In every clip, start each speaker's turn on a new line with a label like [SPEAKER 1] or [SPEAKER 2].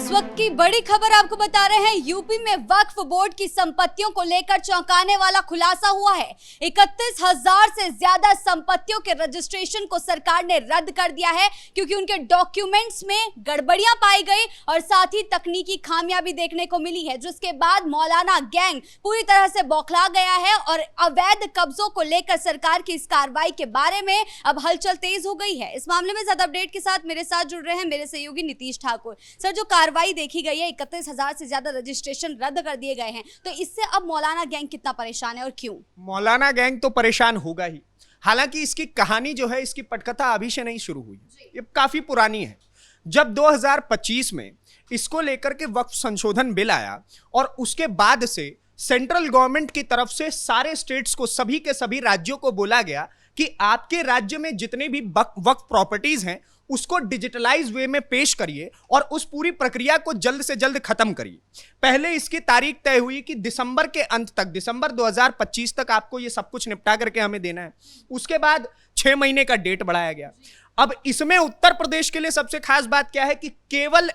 [SPEAKER 1] इस वक्त की बड़ी खबर आपको बता रहे हैं। यूपी में वक्फ बोर्ड की संपत्तियों को लेकर चौंकाने वाला खुलासा हुआ है। 31,000 से ज्यादा संपत्तियों के रजिस्ट्रेशन को सरकार ने रद्द कर दिया है क्योंकि उनके डॉक्यूमेंट्स में गड़बड़ियां पाई गई और साथ ही तकनीकी खामियां भी देखने को मिली है, जिसके बाद मौलाना गैंग पूरी तरह से बौखला गया है और अवैध कब्जों को लेकर सरकार की इस कार्रवाई के बारे में अब हलचल तेज हो गई है। इस मामले में ज्यादा अपडेट के साथ मेरे साथ जुड़ रहे हैं मेरे सहयोगी नीतीश ठाकुर। सर, जो कार्रवाई देखी गई है, 31,000 से ज्यादा रजिस्ट्रेशन रद्द कर दिए गए हैं, तो इससे अब मौलाना गैंग कितना परेशान है और क्यों?
[SPEAKER 2] मौलाना गैंग तो परेशान होगा ही। हालांकि इसकी कहानी जो है, इसकी पटकथा अभी से नहीं शुरू हुई, ये काफी पुरानी है। जब 2025 में इसको लेकर के वक्फ संशोधन बिल आया और उसके बाद से सेंट्रल गवर्नमेंट की तरफ से सारे स्टेट्स को, सभी के सभी राज्यों को बोला गया कि आपके राज्य में जितने भी वक्फ प्रॉपर्टीज हैं उसको डिजिटलाइज वे में पेश करिए और उस पूरी प्रक्रिया को जल्द से जल्द खत्म करिए। पहले इसकी तारीख तय हुई कि दिसंबर के अंत तक, दिसंबर 2025 तक आपको ये सब कुछ निपटा करके हमें देना है। उसके बाद 6 महीने का डेट बढ़ाया गया। अब इसमें उत्तर प्रदेश के लिए सबसे खास बात क्या है कि केवल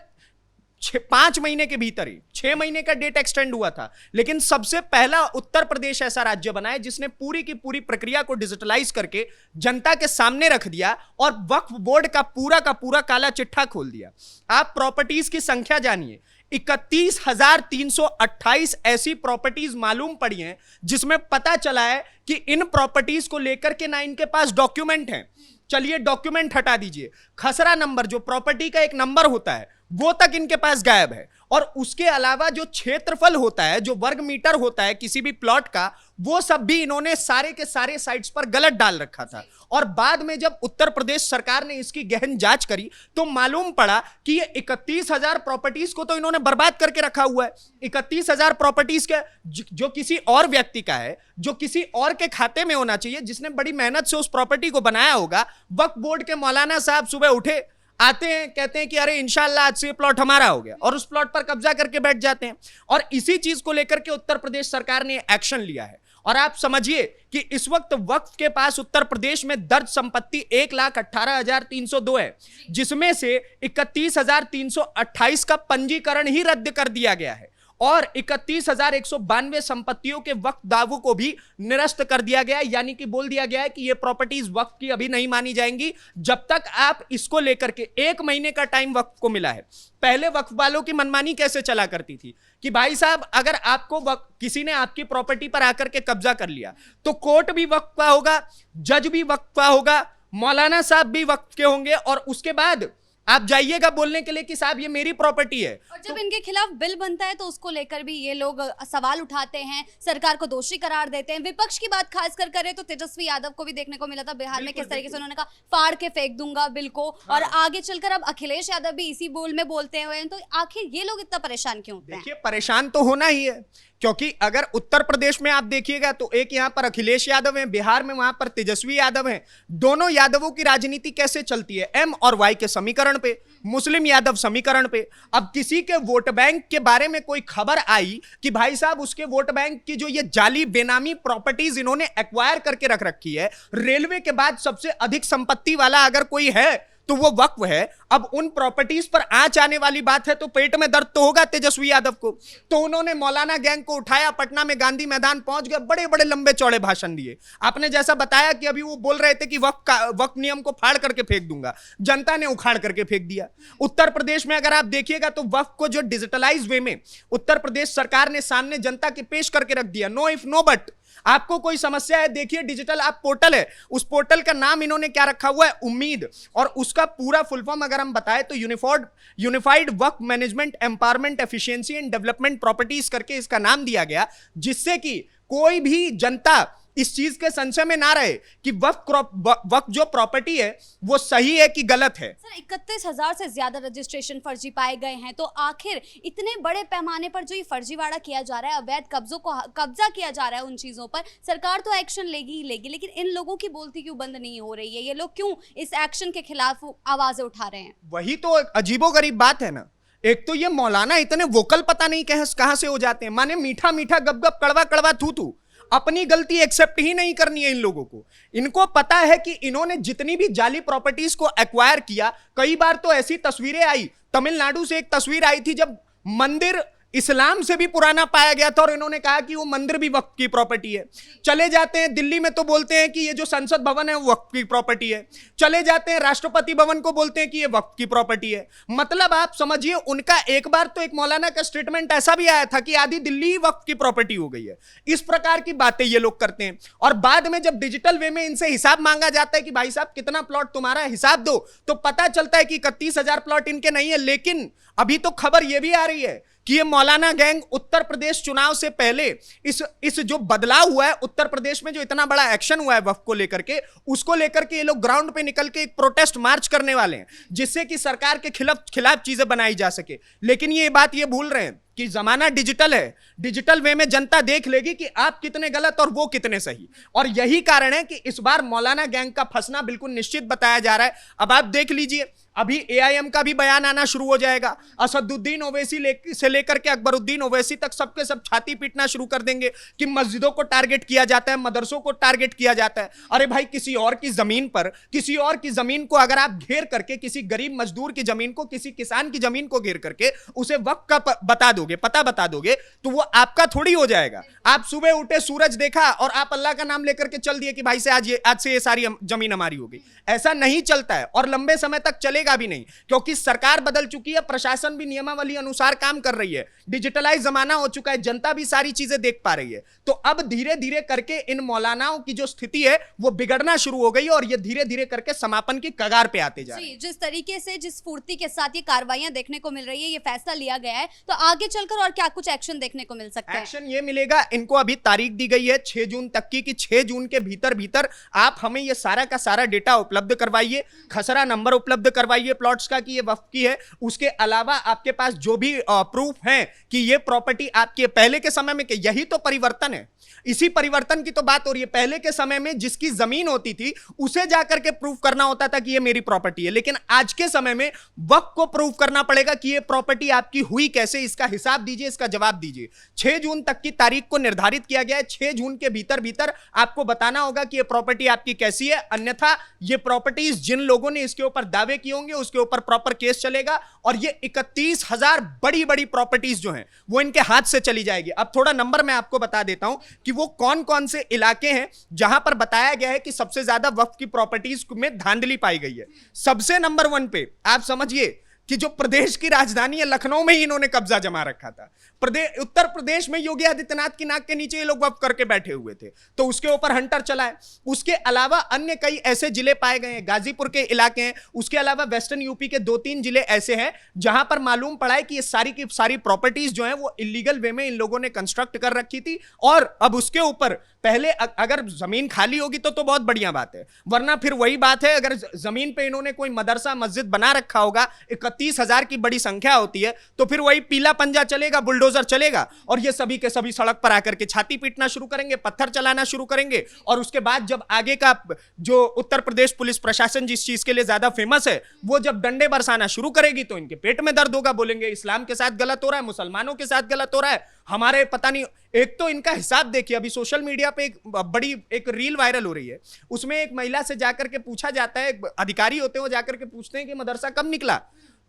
[SPEAKER 2] 5 महीने के भीतर ही 6 महीने का डेट एक्सटेंड हुआ था, लेकिन सबसे पहला उत्तर प्रदेश ऐसा राज्य बना है जिसने पूरी की पूरी प्रक्रिया को डिजिटलाइज करके जनता के सामने रख दिया और वक्फ बोर्ड का पूरा काला चिट्ठा खोल दिया। आप प्रॉपर्टीज की संख्या जानिए, 31,328 ऐसी प्रॉपर्टीज मालूम पड़ी हैं जिसमें पता चला है कि इन प्रॉपर्टीज को लेकर के ना इनके पास डॉक्यूमेंट हैं। चलिए डॉक्यूमेंट हटा दीजिए, खसरा नंबर जो प्रॉपर्टी का एक नंबर होता है वो तक इनके पास गायब है। और उसके अलावा जो क्षेत्रफल होता है, जो वर्ग मीटर होता है किसी भी प्लॉट का, वो सब भी इन्होंने सारे के सारे साइट्स पर गलत डाल रखा था। और बाद में जब उत्तर प्रदेश सरकार ने इसकी गहन जांच करी तो मालूम पड़ा कि ये 31,000 प्रॉपर्टीज को तो इन्होंने बर्बाद करके रखा हुआ है। 31,000 प्रॉपर्टीज के जो किसी और व्यक्ति का है, जो किसी और के खाते में होना चाहिए, जिसने बड़ी मेहनत से उस प्रॉपर्टी को बनाया होगा। वक्फ बोर्ड के मौलाना साहब सुबह उठे, आते हैं, कहते हैं कि अरे इंशाल्लाह आज से ये प्लॉट हमारा हो गया, और उस प्लॉट पर कब्जा करके बैठ जाते हैं। और इसी चीज को लेकर के उत्तर प्रदेश सरकार ने एक्शन लिया है। और आप समझिए कि इस वक्त वक्फ के पास उत्तर प्रदेश में दर्ज संपत्ति 1,18,302 है, जिसमें से 31,328 का पंजीकरण ही रद्द कर दिया गया है और 31,192 संपत्तियों के वक्फ दावों को भी निरस्त कर दिया गया है। यानी कि बोल दिया गया है कि ये प्रॉपर्टीज वक्फ की अभी नहीं मानी जाएंगी जब तक आप इसको लेकर के 1 महीने का टाइम वक्फ को मिला है। पहले वक्फ वालों की मनमानी कैसे चला करती थी कि भाई साहब, अगर आपको किसी ने आपकी प्रॉपर्टी पर आकर के कब्जा कर लिया तो कोर्ट भी वक्फ का होगा, जज भी वक्फ का होगा, मौलाना साहब भी वक्फ के होंगे, और उसके बाद आप जाइएगा बोलने के लिए कि साहब ये मेरी प्रॉपर्टी है।
[SPEAKER 1] और जब इनके खिलाफ बिल बनता है तो उसको लेकर भी ये लोग सवाल उठाते हैं, सरकार को दोषी करार देते हैं। विपक्ष की बात खासकर करें तो तेजस्वी यादव को भी देखने को मिला था बिहार में, किस तरीके से उन्होंने कहा फाड़ के फेंक दूंगा बिल को। हाँ। और आगे चलकर अब अखिलेश यादव भी इसी बोल में बोलते हुए, तो आखिर ये लोग इतना परेशान क्यों होते हैं?
[SPEAKER 2] देखिए, परेशान तो होना ही है, क्योंकि अगर उत्तर प्रदेश में आप देखिएगा तो एक यहां पर अखिलेश यादव हैं, बिहार में वहां पर तेजस्वी यादव हैं। दोनों यादवों की राजनीति कैसे चलती है? एम और वाई के समीकरण पे, मुस्लिम यादव समीकरण पे। अब किसी के वोट बैंक के बारे में कोई खबर आई कि भाई साहब उसके वोट बैंक की जो ये जाली बेनामी प्रॉपर्टीज इन्होंने एक्वायर करके रख रखी है, रेलवे के बाद सबसे अधिक संपत्ति वाला अगर कोई है तो वो वक्फ है। अब उन प्रॉपर्टीज पर आंच आने वाली बात है तो पेट में दर्द तो होगा तेजस्वी यादव को। तो उन्होंने मौलाना गैंग को उठाया, पटना में गांधी मैदान पहुंच गए, बड़े बड़े लंबे चौड़े भाषण दिए। आपने जैसा बताया कि अभी वो बोल रहे थे कि वक्फ नियम को फाड़ करके फेंक दूंगा, जनता ने उखाड़ करके फेंक दिया। उत्तर प्रदेश में अगर आप देखिएगा तो वक्फ को जो डिजिटलाइज वे में उत्तर प्रदेश सरकार ने सामने जनता के पेश करके रख दिया। नो इफ नो बट, आपको कोई समस्या है, देखिए डिजिटल आप पोर्टल है, उस पोर्टल का नाम इन्होंने क्या रखा हुआ है? उम्मीद। और उसका पूरा फुल फॉर्म अगर हम बताएं तो unified Waqf management empowerment efficiency and development properties करके इसका नाम दिया गया, जिससे कि कोई भी जनता इस चीज के संशय में ना रहे कि वक्फ जो प्रॉपर्टी है वो सही है कि गलत है।
[SPEAKER 1] सर, 31,000 से ज्यादा रजिस्ट्रेशन फर्जी पाए गए हैं, तो आखिर इतने बड़े पैमाने पर जो ये फर्जीवाड़ा किया जा रहा है, अवैध कब्जों को कब्जा किया जा रहा है उन चीजों पर, सरकार तो एक्शन लेगी ही लेगी, लेकिन इन लोगों की बोलती क्यों बंद नहीं हो रही है? ये लोग क्यों इस एक्शन के खिलाफ आवाजें उठा रहे हैं?
[SPEAKER 2] वही तो अजीबोगरीब बात है ना। एक तो ये मौलाना इतने वोकल पता नहीं कहां से हो जाते हैं, माने मीठा मीठा गप गप कड़वा कड़वा थू थू। अपनी गलती एक्सेप्ट ही नहीं करनी है इन लोगों को। इनको पता है कि इन्होंने जितनी भी जाली प्रॉपर्टीज को एक्वायर किया, कई बार तो ऐसी तस्वीरें आई, तमिलनाडु से एक तस्वीर आई थी जब मंदिर इस्लाम से भी पुराना पाया गया था और इन्होंने कहा कि वो मंदिर भी वक्फ की प्रॉपर्टी है। चले जाते हैं दिल्ली में तो बोलते हैं कि ये जो संसद भवन है वो वक्फ की प्रॉपर्टी है। चले जाते हैं राष्ट्रपति भवन को बोलते हैं कि ये वक्फ की प्रॉपर्टी है। मतलब आप समझिए, उनका एक बार तो एक मौलाना का स्टेटमेंट ऐसा भी आया था कि आधी दिल्ली ही वक्फ की प्रॉपर्टी हो गई है। इस प्रकार की बातें ये लोग करते हैं और बाद में जब डिजिटल वे में इनसे हिसाब मांगा जाता है कि भाई साहब कितना प्लॉट तुम्हारा, हिसाब दो, तो पता चलता है कि 31,000 प्लॉट इनके नहीं है। लेकिन अभी तो खबर यह भी आ रही है कि ये मौलाना गैंग उत्तर प्रदेश चुनाव से पहले इस जो बदलाव हुआ है उत्तर प्रदेश में, जो इतना बड़ा एक्शन हुआ है वक्फ को लेकर के, उसको लेकर के ये लोग ग्राउंड पे निकल के एक प्रोटेस्ट मार्च करने वाले हैं, जिससे कि सरकार के खिलाफ चीजें बनाई जा सके। लेकिन ये बात ये भूल रहे हैं कि जमाना डिजिटल है, डिजिटल वे में जनता देख लेगी कि आप कितने गलत और वो कितने सही। और यही कारण है कि इस बार मौलाना गैंग का फंसना बिल्कुल निश्चित बताया जा रहा है। अब आप देख लीजिए, अभी एआईएम का भी बयान आना शुरू हो जाएगा। असदुद्दीन ओवैसी से लेकर के अकबरुद्दीन ओवैसी तक सबके सब छाती पीटना शुरू कर देंगे कि मस्जिदों को टारगेट किया जाता है, मदरसों को टारगेट किया जाता है। अरे भाई, किसी और की जमीन पर, किसी और की जमीन को अगर आप घेर करके, किसी गरीब मजदूर की जमीन को, किसी किसान की जमीन को घेर करके उसे वक्फ का पता बता दोगे, तो वो आपका थोड़ी हो जाएगा। आप सुबह उठे, सूरज देखा और आप अल्लाह का नाम लेकर के चल दिए कि भाई से आज से ये सारी जमीन हमारी हो गई। ऐसा नहीं चलता है और लंबे समय तक चलेगा भी नहीं, क्योंकि सरकार बदल चुकी है, प्रशासन भी नियमावली अनुसार काम कर रही है, डिजिटलाइज जमाना हो चुका है, जनता भी सारी चीजें देख पा रही है। तो अब धीरे धीरे करके इन मौलानाओं की जो स्थिति है वो बिगड़ना शुरू हो गई और ये धीरे धीरे करके समापन की कगार पे आते जा रहे हैं।
[SPEAKER 1] जिस तरीके से, जिस फुर्ती के साथ ये कार्रवाइयां देखने को मिल रही है, ये फैसला लिया गया है, तो आगे चलकर और क्या कुछ एक्शन देखने को मिल सकता है?
[SPEAKER 2] एक्शन ये मिलेगा, इनको अभी तारीख दी गई है 6 जून तक की, कि 6 जून के भीतर आप हमें ये सारा का सारा डेटा उपलब्ध करवाइए, खसरा नंबर उपलब्ध करवाइए प्लॉट्स का कि ये वक्फ की है। उसके अलावा आपके पास जो भी प्रूफ है कि ये प्रॉपर्टी आपके पहले के समय में, यही तो परिवर्तन है, इसी परिवर्तन की तो बात हो रही है। पहले के समय में जिसकी जमीन होती थी उसे जाकर के प्रूफ करना होता था कि ये मेरी प्रॉपर्टी है, लेकिन आज के समय में वक्फ को प्रूफ करना पड़ेगा कि ये प्रॉपर्टी आपकी हुई कैसे, इसका हिसाब दीजिए, इसका जवाब दीजिए। 6 जून तक की तारीख को निर्धारित किया गया है। 6 जून के भीतर आपको बताना होगा कि ये प्रॉपर्टी आपकी कैसी है, अन्यथा ये प्रॉपर्टीज जिन लोगों ने इसके ऊपर दावे किए होंगे उसके ऊपर प्रॉपर केस चलेगा और ये 31,000 बड़ी बड़ी प्रॉपर्टीज जो हैं वो इनके हाथ से चली जाएगी। अब थोड़ा नंबर मैं आपको बता देता हूं कि वो कौन कौन से इलाके हैं जहां पर बताया गया है कि सबसे ज्यादा वक्फ की प्रॉपर्टीज में धांधली पाई गई है। सबसे नंबर 1 पे आप समझिए कि जो प्रदेश की राजधानी है लखनऊ में ही इन्होंने कब्जा जमा रखा था। उत्तर प्रदेश में योगी आदित्यनाथ की नाक के नीचे ये लोग वक्फ करके बैठे हुए थे, तो उसके ऊपर हंटर चला है। उसके अलावा अन्य कई ऐसे जिले पाए गए हैं, गाजीपुर के इलाके हैं, उसके अलावा वेस्टर्न यूपी के 2-3 जिले ऐसे हैं जहां पर मालूम पड़ा है कि ये सारी की सारी प्रॉपर्टीज जो है वो इलीगल वे में इन लोगों ने कंस्ट्रक्ट कर रखी थी। और अब उसके ऊपर पहले अगर जमीन खाली होगी तो बहुत बढ़िया बात है, वरना फिर वही बात है, अगर जमीन पे इन्होंने कोई मदरसा मस्जिद बना रखा होगा, 31,000 की बड़ी संख्या होती है, तो फिर वही पीला पंजा चलेगा, बुलडोजर चलेगा और ये सभी के सभी सड़क पर आकर के छाती पीटना शुरू करेंगे, पत्थर चलाना शुरू करेंगे। और उसके बाद जब आगे का जो उत्तर प्रदेश पुलिस प्रशासन जिस चीज के लिए ज्यादा फेमस है, वो जब डंडे बरसाना शुरू करेगी तो इनके पेट में दर्द होगा, बोलेंगे इस्लाम के साथ गलत हो रहा है, मुसलमानों के साथ गलत हो रहा है, हमारे पता नहीं। एक तो इनका हिसाब देखिए, अभी सोशल मीडिया पे एक रील वायरल हो रही है, उसमें एक महिला से जाकर के पूछा जाता है, अधिकारी होते हैं वो जाकर के पूछते हैं कि मदरसा कब निकला,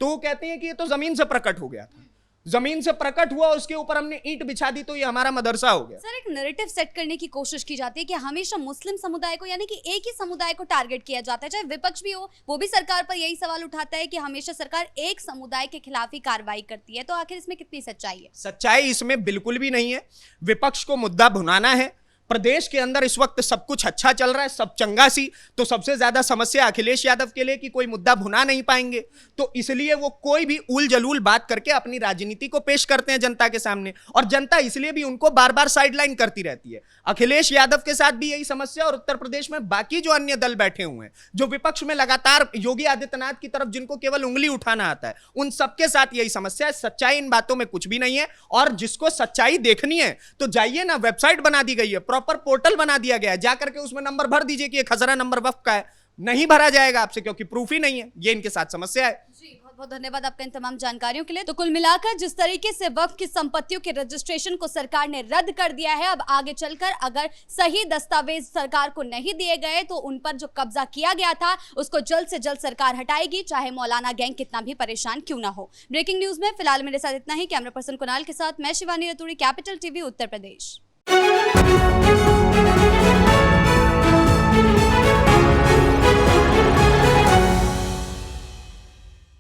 [SPEAKER 2] तो वो कहते हैं कि ये तो जमीन से प्रकट हो गया था, जमीन से प्रकट हुआ, उसके ऊपर हमने ईंट बिछा दी तो ये हमारा मदरसा हो गया।
[SPEAKER 1] सर, एक नैरेटिव सेट करने की कोशिश की जाती है कि हमेशा मुस्लिम समुदाय को, यानी कि एक ही समुदाय को टारगेट किया जाता है, चाहे विपक्ष भी हो, वो भी सरकार पर यही सवाल उठाता है कि हमेशा सरकार एक समुदाय के खिलाफ ही कार्रवाई करती है। तो आखिर इसमें कितनी सच्चाई है?
[SPEAKER 2] सच्चाई इसमें बिल्कुल भी नहीं है। विपक्ष को मुद्दा भुनाना है। प्रदेश के अंदर इस वक्त सब कुछ अच्छा चल रहा है, सब चंगा सी, तो सबसे ज्यादा समस्या अखिलेश यादव के लिए कि कोई मुद्दा भुना नहीं पाएंगे, तो इसलिए वो कोई भी उल जलूल बात करके अपनी राजनीति को पेश करते हैं जनता के सामने, और जनता इसलिए भी उनको बार बार साइडलाइन करती रहती है। अखिलेश यादव के साथ भी यही समस्या, और उत्तर प्रदेश में बाकी जो अन्य दल बैठे हुए हैं, जो विपक्ष में लगातार योगी आदित्यनाथ की तरफ जिनको केवल उंगली उठाना आता है, उन सबके साथ यही समस्या है। सच्चाई इन बातों में कुछ भी नहीं है, और जिसको सच्चाई देखनी है तो जाइए ना, वेबसाइट बना दी गई है, प्रॉपर पोर्टल बना दिया गया है, जाकर के उसमें नंबर भर दीजिए कि ये खसरा नंबर वक्फ का है, नहीं भरा जाएगा आपसे, क्योंकि प्रूफ ही नहीं है। ये इनके साथ समस्या है।
[SPEAKER 1] जी, बहुत बहुत धन्यवाद आपका इन तमाम जानकारियों के लिए। तो कुल मिलाकर जिस तरीके से वक्फ की संपत्तियों के रजिस्ट्रेशन को सरकार ने रद्द कर दिया है, अब आगे चलकर अगर सही दस्तावेज सरकार को नहीं दिए गए तो उन पर जो कब्जा किया गया था उसको जल्द से जल्द सरकार हटाएगी, चाहे मौलाना गैंग कितना भी परेशान क्यों ना हो। ब्रेकिंग न्यूज में फिलहाल मेरे साथ इतना ही। कैमरा पर्सन कुणाल के साथ मैं शिवानी रतूड़ी, कैपिटल टीवी, उत्तर प्रदेश।